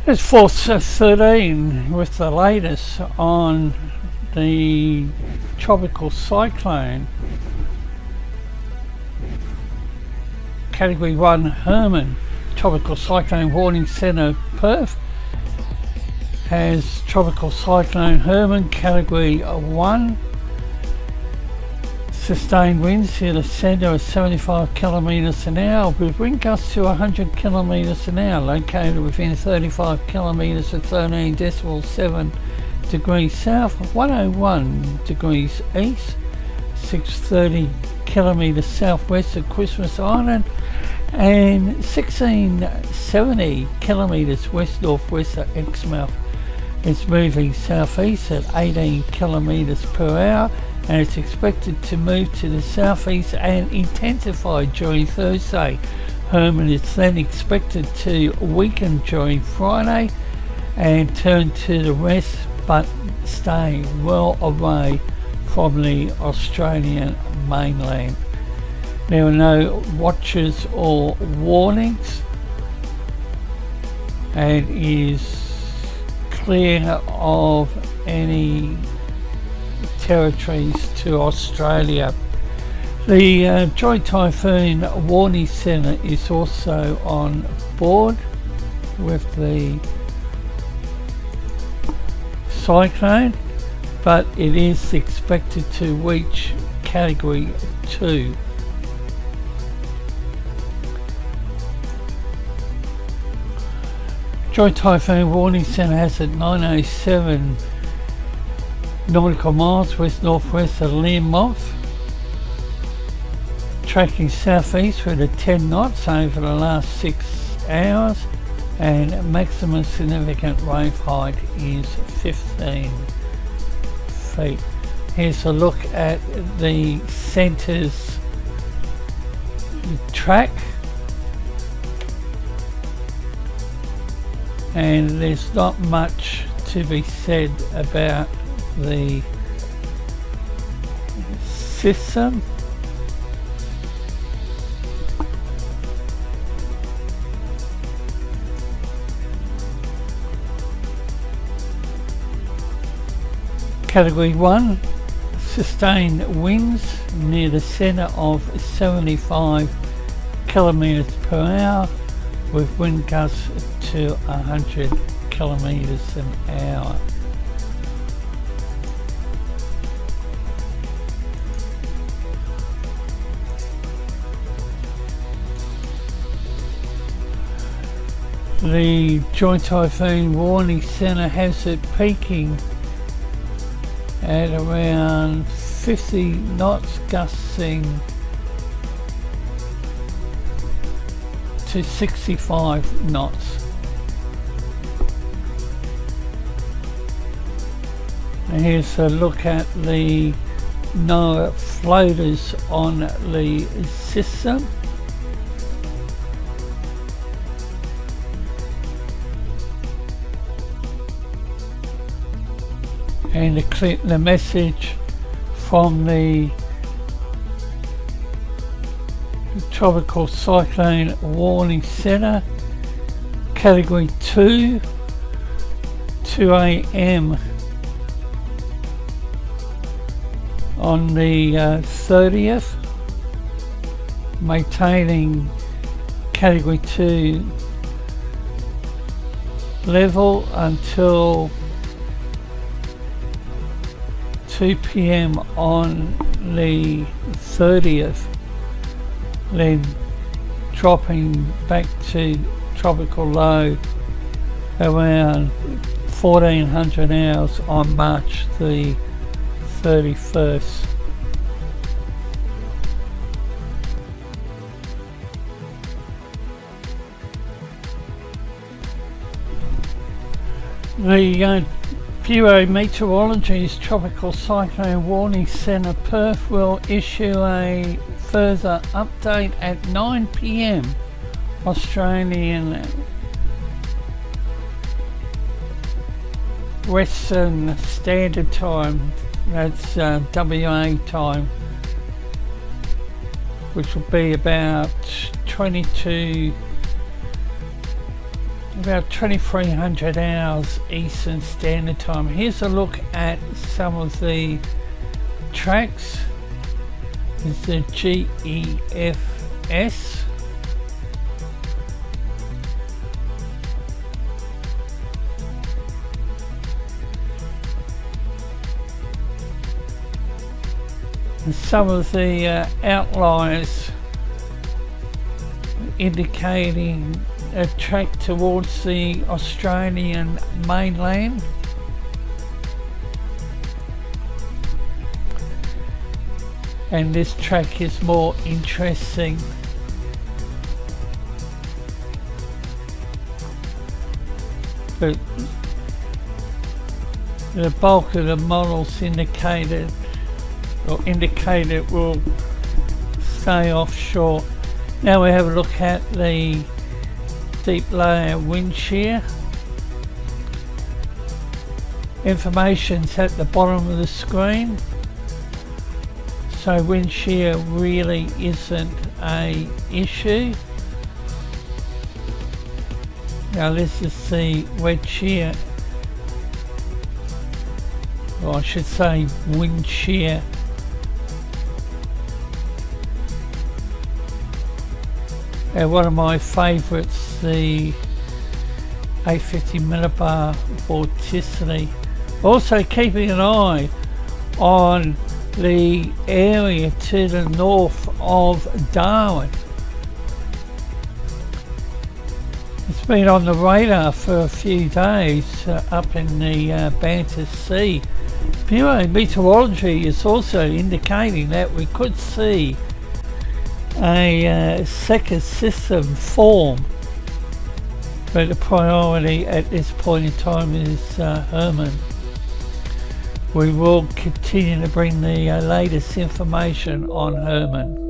It's 4:13 with the latest on the Tropical Cyclone Category 1 Herman. Tropical Cyclone Warning Centre Perth has Tropical Cyclone Herman Category 1. Sustained winds near the centre of 75 kilometres an hour with wind gusts to 100 kilometres an hour, located within 35 kilometres of 13.7 degrees south, 101 degrees east, 630 kilometres southwest of Christmas Island, and 1670 kilometres west northwest of Exmouth. It's moving southeast at 18 kilometres per hour, and it's expected to move to the southeast and intensify during Thursday. Herman is then expected to weaken during Friday and turn to the west, but stay well away from the Australian mainland. There are no watches or warnings, and is clear of any territories to Australia. The Joint Typhoon Warning Centre is also on board with the cyclone, but it is expected to reach Category 2. Joint Typhoon Warning Centre has at 9:07 nautical miles west northwest of Learmonth, tracking southeast with a 10 knots over the last 6 hours, and maximum significant wave height is 15 feet. Here's a look at the centre's track, and there's not much to be said about the system. Category 1, sustained winds near the centre of 75 kilometres per hour with wind gusts to 100 kilometres an hour. The Joint Typhoon Warning Centre has it peaking at around 50 knots, gusting to 65 knots. And here's a look at the NOAA floaters on the system. And the message from the Tropical Cyclone Warning Centre, Category 2, 2 AM on the 30th, maintaining Category 2 level until 2 PM on the 30th, then dropping back to tropical low around 1400 hours on March the 31st. The Bureau Meteorology's Tropical Cyclone Warning Centre Perth will issue a further update at 9 PM Australian Western Standard Time, that's WA time, which will be about 22 about 2300 hours Eastern Standard Time. Here's a look at some of the tracks. It's the GEFS. And some of the outliers indicating a track towards the Australian mainland. And this track is more interesting. But the bulk of the models indicated will stay offshore. Now we have a look at the deep layer wind shear. Information's at the bottom of the screen, so wind shear really isn't a issue. Now this is the wedge shear, or I should say wind shear. One of my favourites, the 850 millibar vorticity. Also keeping an eye on the area to the north of Darwin. It's been on the radar for a few days up in the Banter Sea. Bureau Meteorology is also indicating that we could see a second system form, but the priority at this point in time is Herman. We will continue to bring the latest information on Herman.